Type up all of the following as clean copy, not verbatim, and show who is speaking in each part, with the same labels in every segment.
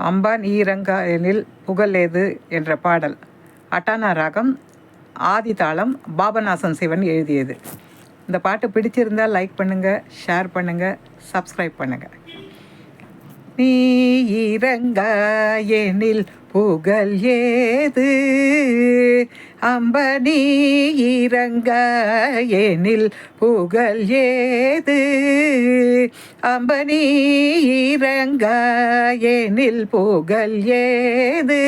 Speaker 1: அம்பான் ஈரங்காயனில் புகழேது என்ற பாடல் அட்டானா ராகம், ஆதி தாளம், பாபநாசம் சிவன் எழுதியது. இந்த பாட்டு பிடிச்சிருந்தால் லைக் பண்ணுங்கள், ஷேர் பண்ணுங்கள், சப்ஸ்கிரைப் பண்ணுங்கள். நீ இறங்காயெனில் புகழ் ஏது, அம்ப நீ இறங்காயெனில் புகழ் ஏது, அம்ப நீ இறங்காயெனில் புகழ் ஏது,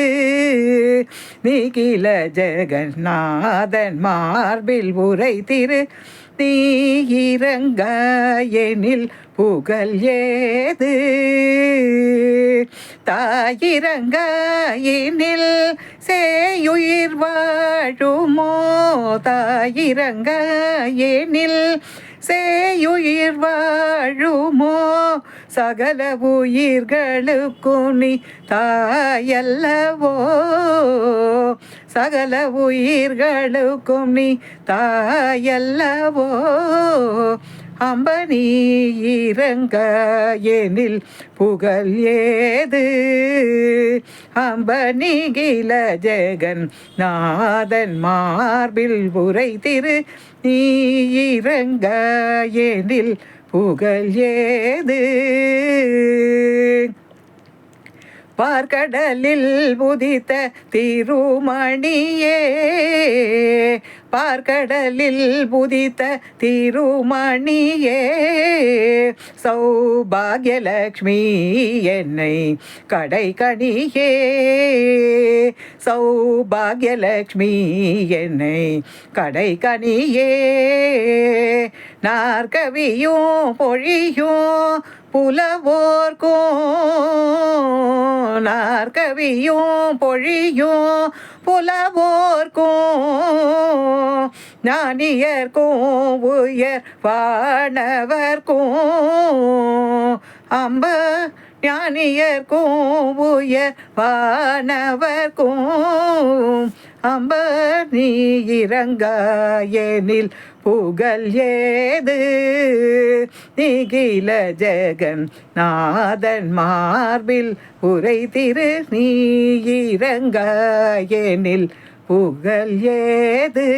Speaker 1: நிகில ஜெகநாதன் மார்பில் உரை திரு நீ இறங்காயெனில் புகழ் ஏது, தாயிரங்காயினில் சேயுயிர் வாழுமோ, தாயிரங்காயினில் சேயுயிர் வாழுமோ, சகல உயிர்களுக்கும் நீ தாயல்லவோ, சகல உயிர்களுக்கும் நீ தாயல்லவோ, அம்ப நீ இறங்காயெனில் புகழ் ஏது, அம்ப நிகில ஜெகன் நாதன் மார்பில் உரை திரு நீ இறங்காயெனில் புகழ் ஏது, பார்க்கடலில் உதித்த திருமணியே, பார்க்கடலில் உதித்த திருமணியே, சௌபாகியலக்ஷ்மி என்னை கடைக்கணியே, சௌபாகியலக்ஷ்மி என்னை கடைக்கணியே, நாற்கவியும் பொழியும் புலவோர்க்கும், நாற்கவியும் பொழியும் புலவோர்க்கும், ஞானியர்க்கும் உயர் வானவர்க்கும், அம்ப ஞானியர்க்கும் உயர் வானவர்க்கும், அம்ப நீ இறங்காயெனில் புகழ் ஏது, நிகில ஜெகன் நாதன் மார்பில் உரை திரு நீ இறங்காயெனில் புகழ் ஏது.